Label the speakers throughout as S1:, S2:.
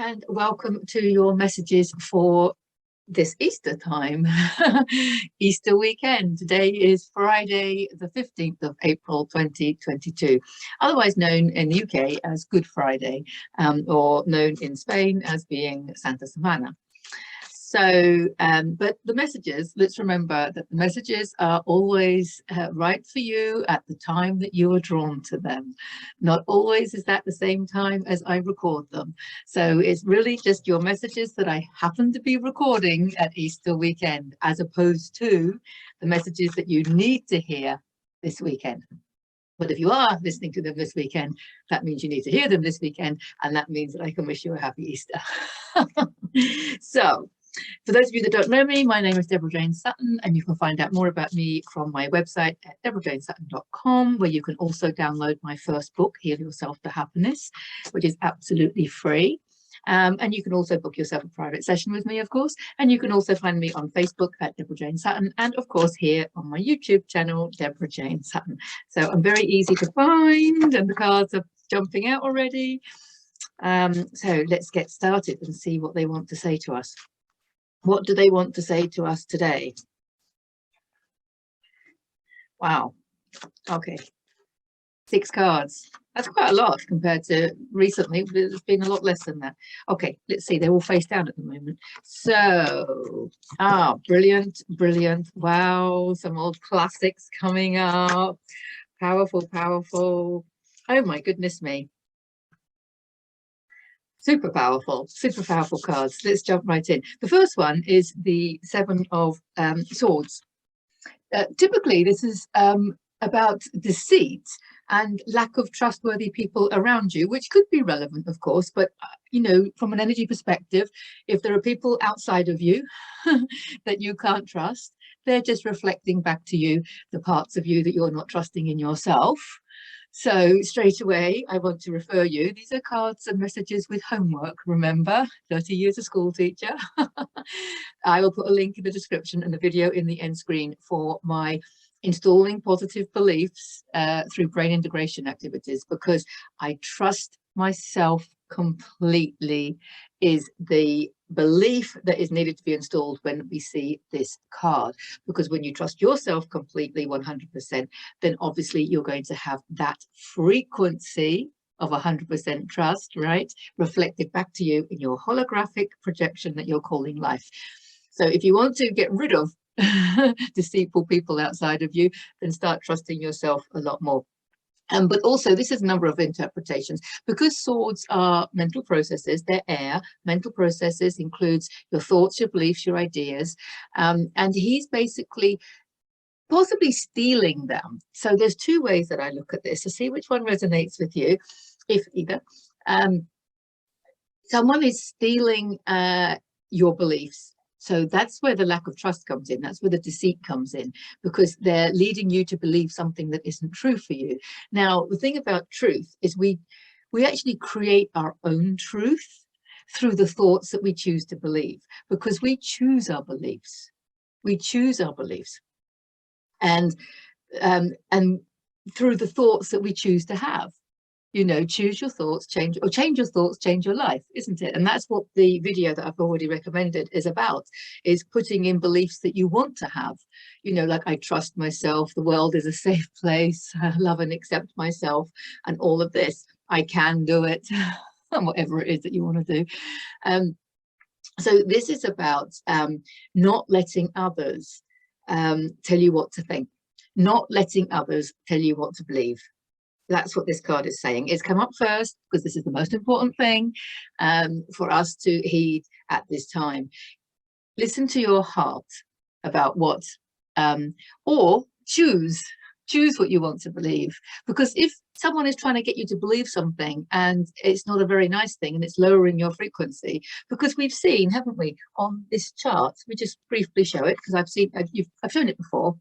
S1: and welcome to your messages for this Easter time, Easter weekend. Today is Friday, the 15th of April, 2022, otherwise known in the UK as Good Friday, or known in Spain as being Santa Semana. So, but the messages, let's remember that the messages are always right for you at the time that you are drawn to them. Not always is that the same time as I record them. So it's really just your messages that I happen to be recording at Easter weekend, as opposed to the messages that you need to hear this weekend. But if you are listening to them this weekend, that means you need to hear them this weekend, and that means that I can wish you a happy Easter. So, for those of you that don't know me, my name is Deborah Jane Sutton, and you can find out more about me from my website at deborahjanesutton.com, where you can also download my first book, Heal Yourself to Happiness, which is absolutely free. And you can also book yourself a private session with me, of course, and you can also find me on Facebook at Deborah Jane Sutton, and of course here on my YouTube channel, Deborah Jane Sutton. So I'm very easy to find, and the cards are jumping out already. So let's get started and see what they want to say to us. What do they want to say to us today? Wow. Okay. 6 cards. That's quite a lot compared to recently. There's been a lot less than that. Okay, let's see. They're all face down at the moment. So, brilliant, brilliant. Wow, some old classics coming up. Powerful, powerful. Oh my goodness me. Super powerful cards. Let's jump right in. The first one is the 7 of Swords. Typically, this is about deceit and lack of trustworthy people around you, which could be relevant, of course, but you know, from an energy perspective, if there are people outside of you that you can't trust, they're just reflecting back to you the parts of you that you're not trusting in yourself. So straight away, I want to refer you. These are cards and messages with homework, remember, 30 years a school teacher. I will put a link in the description and the video in the end screen for my installing positive beliefs through brain integration activities, because I trust myself completely is the belief that is needed to be installed when we see this card. Because when you trust yourself completely 100%, then obviously you're going to have that frequency of 100% trust, right, reflected back to you in your holographic projection that you're calling life. So if you want to get rid of deceitful people outside of you, then start trusting yourself a lot more. But also, this is a number of interpretations. Because swords are mental processes, they're air. Mental processes includes your thoughts, your beliefs, your ideas. And he's basically possibly stealing them. So there's 2 ways that I look at this to see which one resonates with you. If either someone is stealing your beliefs, so that's where the lack of trust comes in. That's where the deceit comes in, because they're leading you to believe something that isn't true for you. Now, the thing about truth is we actually create our own truth through the thoughts that we choose to believe, because we choose our beliefs. We choose our beliefs. And through the thoughts that we choose to have. You know, choose your thoughts, change your thoughts, change your life, isn't it? And that's what the video that I've already recommended is about, is putting in beliefs that you want to have. You know, like, I trust myself, the world is a safe place, I love and accept myself, and all of this, I can do it, and whatever it is that you want to do. So this is about not letting others tell you what to think, not letting others tell you what to believe. That's what this card is saying. It's come up first because this is the most important thing for us to heed at this time. Listen to your heart about what, or choose what you want to believe. Because if someone is trying to get you to believe something and it's not a very nice thing and it's lowering your frequency, because we've seen, haven't we, on this chart, we just briefly show it because I've shown it before.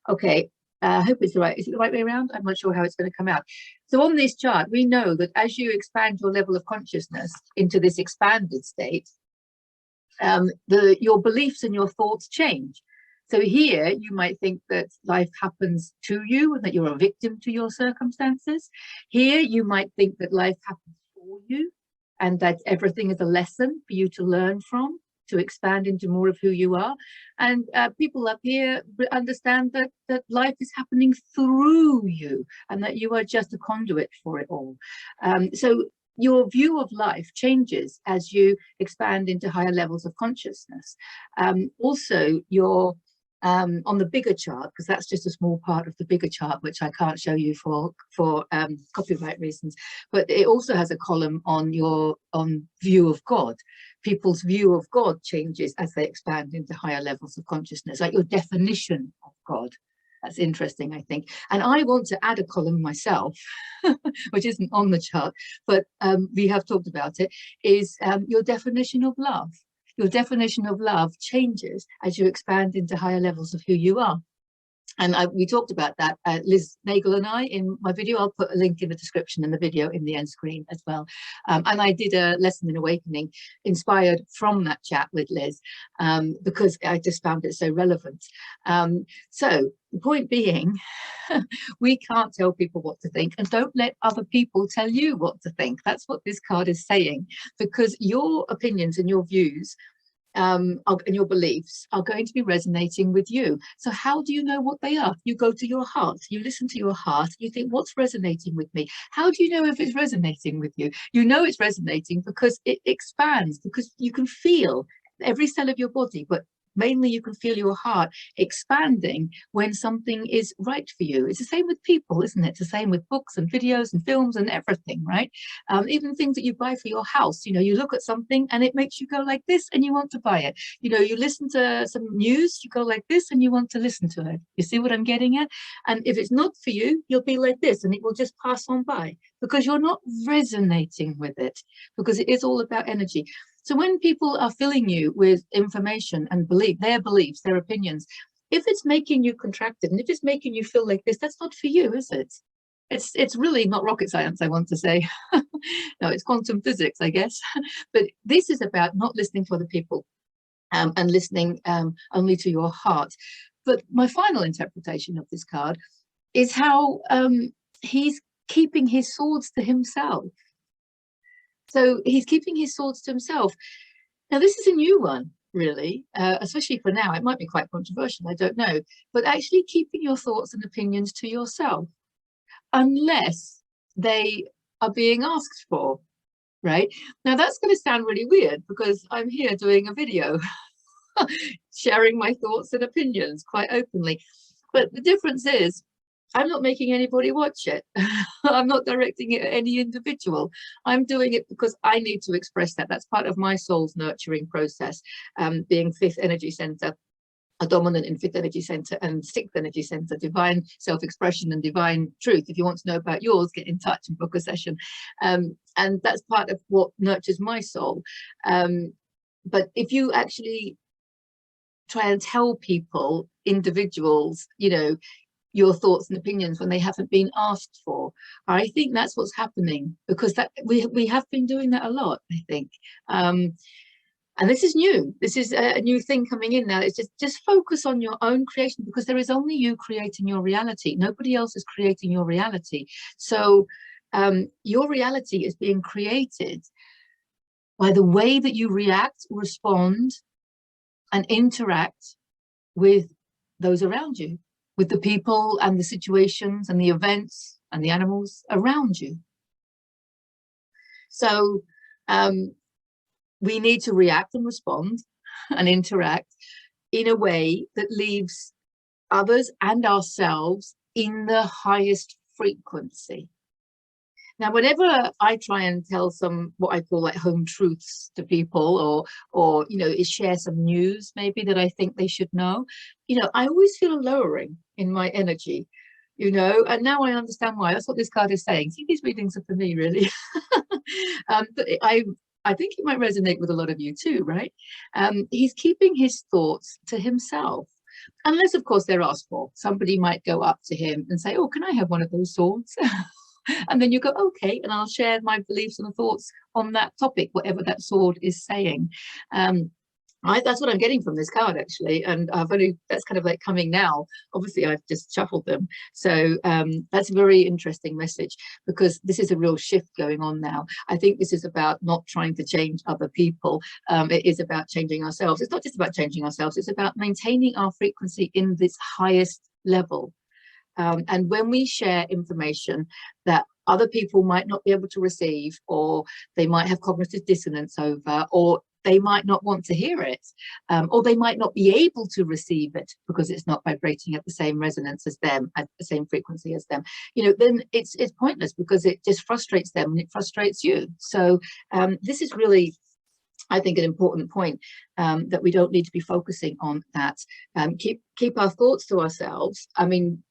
S1: Okay. I hope it's is it the right way around? I'm not sure how it's going to come out. So on this chart, we know that as you expand your level of consciousness into this expanded state, your beliefs and your thoughts change. So here you might think that life happens to you and that you're a victim to your circumstances. Here you might think that life happens for you and that everything is a lesson for you to learn from, to expand into more of who you are. And people up here understand that life is happening through you, and that you are just a conduit for it all. So your view of life changes as you expand into higher levels of consciousness. Also, your on the bigger chart, because that's just a small part of the bigger chart, which I can't show you for copyright reasons, but it also has a column on your view of God. People's view of God changes as they expand into higher levels of consciousness, like your definition of God. That's interesting, I think. And I want to add a column myself, which isn't on the chart, but we have talked about it, is your definition of love. Your definition of love changes as you expand into higher levels of who you are. And we talked about that, Liz Nagle and I, in my video. I'll put a link in the description and the video in the end screen as well. And I did a lesson in awakening inspired from that chat with Liz, because I just found it so relevant. So the point being, we can't tell people what to think, and don't let other people tell you what to think. That's what this card is saying, because your opinions and your views and your beliefs are going to be resonating with you. So how do you know what they are? You go to your heart, you listen to your heart, you think, what's resonating with me? How do you know if it's resonating with you? You know it's resonating because it expands, because you can feel every cell of your body, but mainly you can feel your heart expanding when something is right for you. It's the same with people, isn't it? It's the same with books and videos and films and everything, right? Even things that you buy for your house, you know, you look at something and it makes you go like this and you want to buy it. You know, you listen to some news, you go like this and you want to listen to it. You see what I'm getting at? And if it's not for you, you'll be like this and it will just pass on by, because you're not resonating with it, because it is all about energy. So when people are filling you with information and their beliefs, their opinions, if it's making you contracted and if it's making you feel like this, that's not for you, is it? It's really not rocket science, I want to say. No, it's quantum physics, I guess. But this is about not listening to other people and listening only to your heart. But my final interpretation of this card is how he's keeping his swords to himself. So he's keeping his swords to himself. Now, this is a new one, really, especially for now. It might be quite controversial, I don't know. But actually keeping your thoughts and opinions to yourself, unless they are being asked for, right? Now, that's going to sound really weird because I'm here doing a video, sharing my thoughts and opinions quite openly. But the difference is, I'm not making anybody watch it. I'm not directing it at any individual. I'm doing it because I need to express that. That's part of my soul's nurturing process, being fifth energy center, a dominant in fifth energy center and sixth energy center, divine self-expression and divine truth. If you want to know about yours, get in touch and book a session. And that's part of what nurtures my soul. But if you actually try and tell people, individuals, you know, your thoughts and opinions when they haven't been asked for, I think that's what's happening, because that we have been doing that a lot, I think. And this is new. This is a new thing coming in now. It's just focus on your own creation, because there is only you creating your reality. Nobody else is creating your reality. So your reality is being created by the way that you react, respond, and interact with those around you, with the people and the situations and the events and the animals around you. So we need to react and respond and interact in a way that leaves others and ourselves in the highest frequency. Now, whenever I try and tell some what I call like home truths to people, or you know, share some news maybe that I think they should know, you know, I always feel a lowering in my energy, you know, and now I understand why. That's what this card is saying. See, these readings are for me, really. But I think it might resonate with a lot of you too, right? He's keeping his thoughts to himself. Unless, of course, they're asked for. Somebody might go up to him and say, oh, can I have one of those swords? And then you go, okay, and I'll share my beliefs and thoughts on that topic, whatever that sword is saying. Right, that's what I'm getting from this card, actually, and that's kind of like coming now. Obviously, I've just shuffled them, so that's a very interesting message, because this is a real shift going on now. I think this is about not trying to change other people. It is about changing ourselves. It's not just about changing ourselves, it's about maintaining our frequency in this highest level. And when we share information that other people might not be able to receive, or they might have cognitive dissonance over, or they might not want to hear it, or they might not be able to receive it because it's not vibrating at the same resonance as them, at the same frequency as them, then it's pointless, because it just frustrates them and it frustrates you. So this is really, I think, an important point, that we don't need to be focusing on that. Keep our thoughts to ourselves. I mean,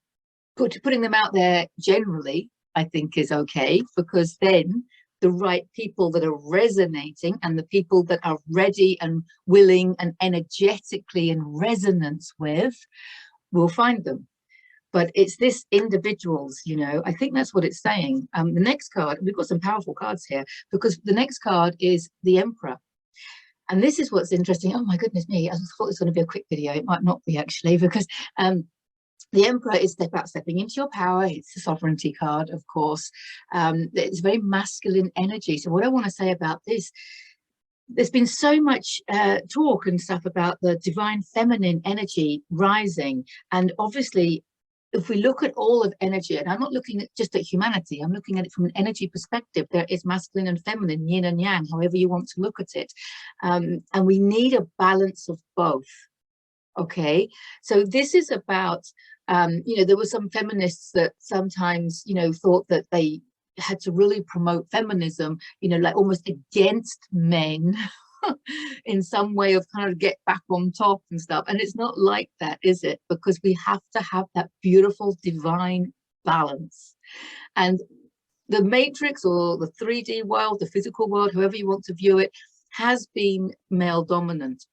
S1: putting them out there generally, I think, is okay, because then the right people that are resonating, and the people that are ready and willing and energetically in resonance with, will find them. But it's this individuals, I think that's what it's saying. The next card, we've got some powerful cards here, because the next card is the Emperor. And this is what's interesting. Oh my goodness me, I thought it was going to be a quick video. It might not be, actually, because the Emperor is stepping into your power. It's the sovereignty card, of course. It's very masculine energy. So what I want to say about this, there's been so much talk and stuff about the divine feminine energy rising. And obviously, if we look at all of energy, and I'm not looking at just at humanity, I'm looking at it from an energy perspective. There is masculine and feminine, yin and yang, however you want to look at it. And we need a balance of both. Okay, so this is about, there were some feminists that sometimes, thought that they had to really promote feminism, like almost against men in some way of kind of get back on top and stuff. And it's not like that, is it? Because we have to have that beautiful divine balance. And the matrix, or the 3D world, the physical world, however you want to view it, has been male dominant,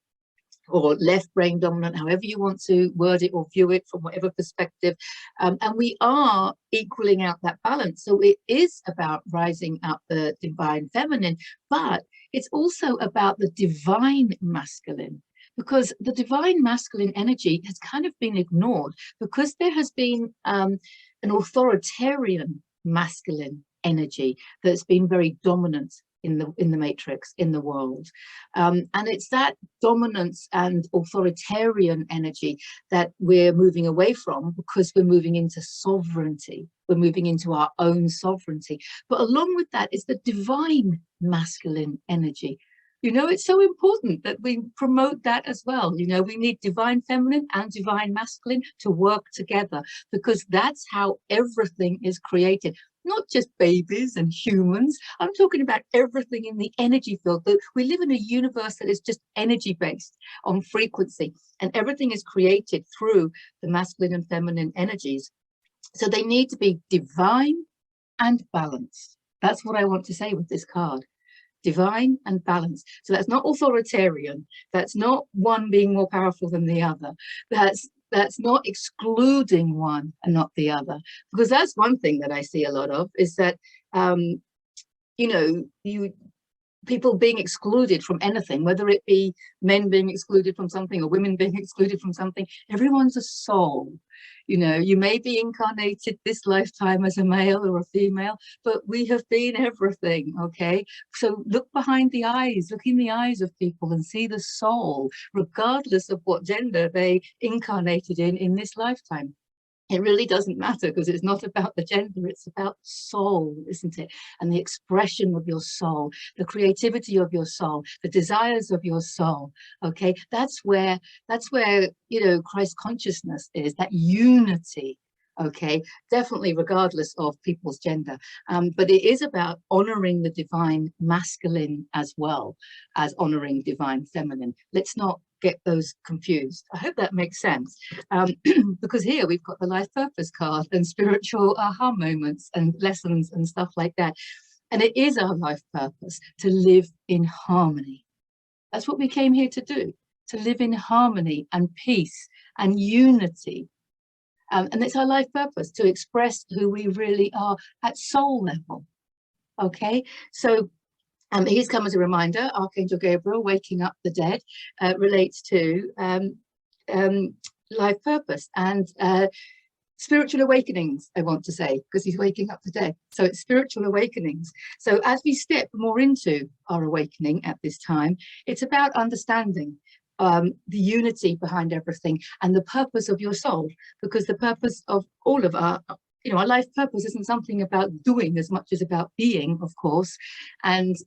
S1: or left brain dominant, however you want to word it or view it, from whatever perspective. And we are equaling out that balance. So it is about rising up the divine feminine, but it's also about the divine masculine, because the divine masculine energy has kind of been ignored, because there has been an authoritarian masculine energy that's been very dominant in the matrix, in the world. And it's that dominance and authoritarian energy that we're moving away from, because we're moving into sovereignty. We're moving into our own sovereignty. But along with that is the divine masculine energy. It's so important that we promote that as well. We need divine feminine and divine masculine to work together, because that's how everything is created. Not just babies and humans. I'm talking about everything in the energy field. We live in a universe that is just energy based on frequency, and everything is created through the masculine and feminine energies. So they need to be divine and balanced. That's what I want to say with this card. Divine and balanced. So that's not authoritarian. That's not one being more powerful than the other. That's not excluding one and not the other, because that's one thing that I see a lot of, is that people being excluded from anything, whether it be men being excluded from something or women being excluded from something. Everyone's a soul. You may be incarnated this lifetime as a male or a female, but we have been everything. Okay, so look behind the eyes, look in the eyes of people and see the soul, regardless of what gender they incarnated in this lifetime. It really doesn't matter, because it's not about the gender, it's about soul, isn't it? And the expression of your soul, the creativity of your soul, the desires of your soul. Okay, that's where Christ consciousness is, that unity. Okay, definitely, regardless of people's gender. But it is about honoring the divine masculine as well as honoring divine feminine. Let's not get those confused. I hope that makes sense, because here we've got the life purpose card and spiritual aha moments and lessons and stuff like that. And it is our life purpose to live in harmony. That's what we came here to do, to live in harmony and peace and unity. And it's our life purpose to express who we really are at soul level. Okay, so He's come as a reminder. Archangel Gabriel, waking up the dead, relates to life purpose and spiritual awakenings, I want to say, because he's waking up the dead. So it's spiritual awakenings. So as we step more into our awakening at this time, it's about understanding the unity behind everything and the purpose of your soul, because the purpose of all of our life purpose isn't something about doing as much as about being, of course. And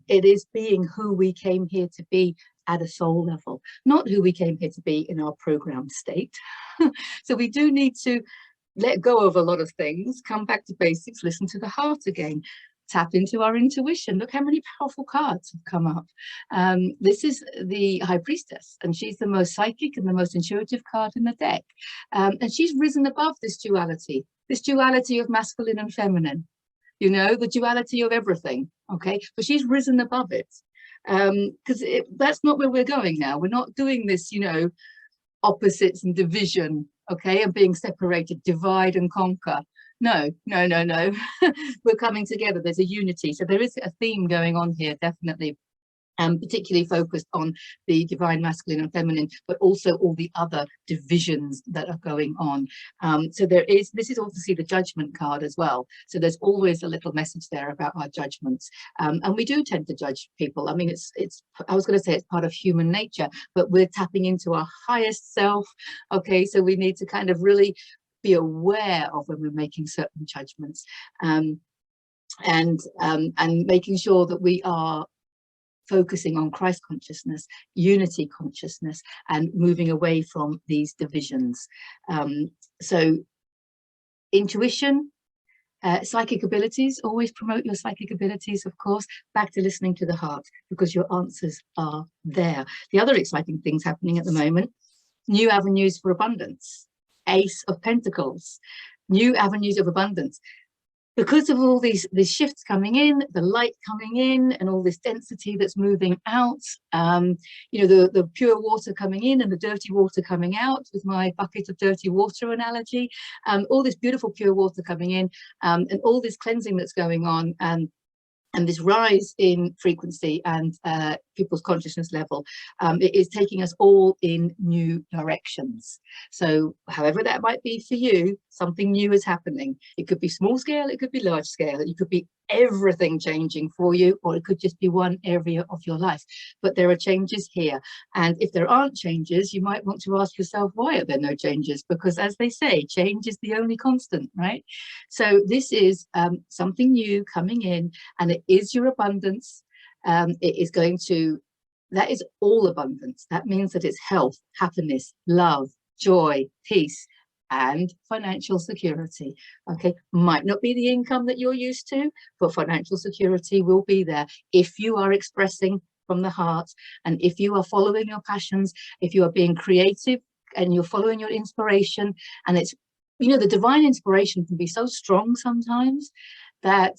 S1: it is being who we came here to be at a soul level, not who we came here to be in our programmed state. So we do need to let go of a lot of things, come back to basics, listen to the heart again, tap into our intuition. Look how many powerful cards have come up. This is the High Priestess, and she's the most psychic and the most intuitive card in the deck. And she's risen above this duality of masculine and feminine, the duality of everything. Okay, but she's risen above it, because that's not where we're going now. We're not doing this, opposites and division, okay, and being separated, divide and conquer. No. We're coming together. There's a unity. So there is a theme going on here, definitely. Particularly focused on the divine masculine and feminine, but also all the other divisions that are going on. So this is obviously the judgment card as well. So there's always a little message there about our judgments. And we do tend to judge people. I mean, I was going to say it's part of human nature, but we're tapping into our highest self. Okay, so we need to kind of really be aware of when we're making certain judgments, and making sure that we are focusing on Christ consciousness, unity consciousness, and moving away from these divisions. So intuition, psychic abilities, always promote your psychic abilities, of course, back to listening to the heart, because your answers are there. The other exciting things happening at the moment, new avenues for abundance, Ace of Pentacles, new avenues of abundance. Because of all these shifts coming in, the light coming in, and all this density that's moving out, the pure water coming in and the dirty water coming out, with my bucket of dirty water analogy, all this beautiful pure water coming in, and all this cleansing that's going on, and this rise in frequency and people's consciousness level, it is taking us all in new directions. So however that might be for you, something new is happening. It could be small scale, it could be large scale, it could be everything changing for you, or it could just be one area of your life. But there are changes here, and if there aren't changes, you might want to ask yourself, why are there no changes? Because as they say, change is the only constant, right? So this is something new coming in, and it is your abundance. It is going to, that is all abundance. That means that it's health, happiness, love, joy, peace, and financial security. Okay, might not be the income that you're used to, but financial security will be there if you are expressing from the heart, and if you are following your passions, if you are being creative and you're following your inspiration. And it's, the divine inspiration can be so strong sometimes that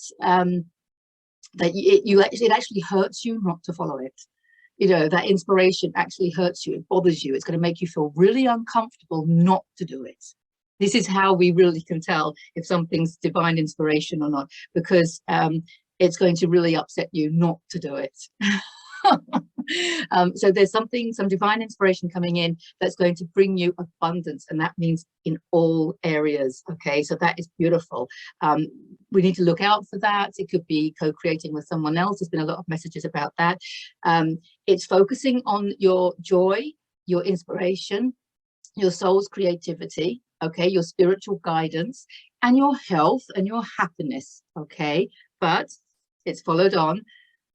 S1: it actually hurts you not to follow it. That inspiration actually hurts you, it bothers you, it's going to make you feel really uncomfortable not to do it. This is how we really can tell if something's divine inspiration or not, because it's going to really upset you not to do it. So there's some divine inspiration coming in that's going to bring you abundance, and that means in all areas. Okay, so that is beautiful. We need to look out for that. It could be co-creating with someone else. There's been a lot of messages about that. It's focusing on your joy, your inspiration, your soul's creativity, okay, your spiritual guidance, and your health and your happiness. Okay, but it's followed on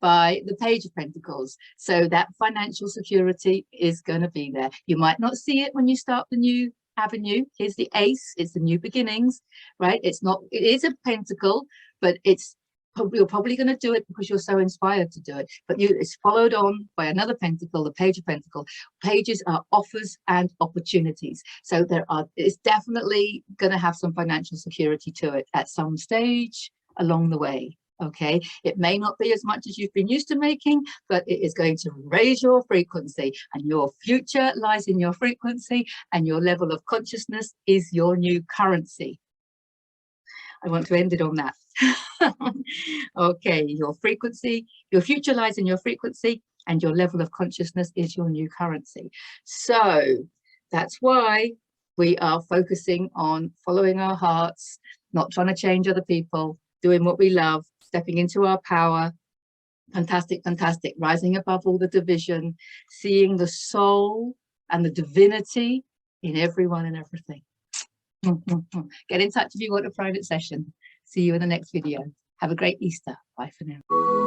S1: by the Page of Pentacles. So that financial security is going to be there. You might not see it when you start the new avenue. Here's the Ace, it's the new beginnings, right? It is a pentacle, but you're probably going to do it because you're so inspired to do it. But it's followed on by another pentacle, the Page of Pentacles. Pages are offers and opportunities. So it's definitely going to have some financial security to it at some stage along the way. Okay, it may not be as much as you've been used to making, but it is going to raise your frequency, and your future lies in your frequency, and your level of consciousness is your new currency. I want to end it on that. Okay, your frequency, your future lies in your frequency, and your level of consciousness is your new currency. So that's why we are focusing on following our hearts, not trying to change other people, doing what we love, stepping into our power. Fantastic, fantastic. Rising above all the division, seeing the soul and the divinity in everyone and everything. Get in touch if you want a private session. See you in the next video. Have a great Easter. Bye for now.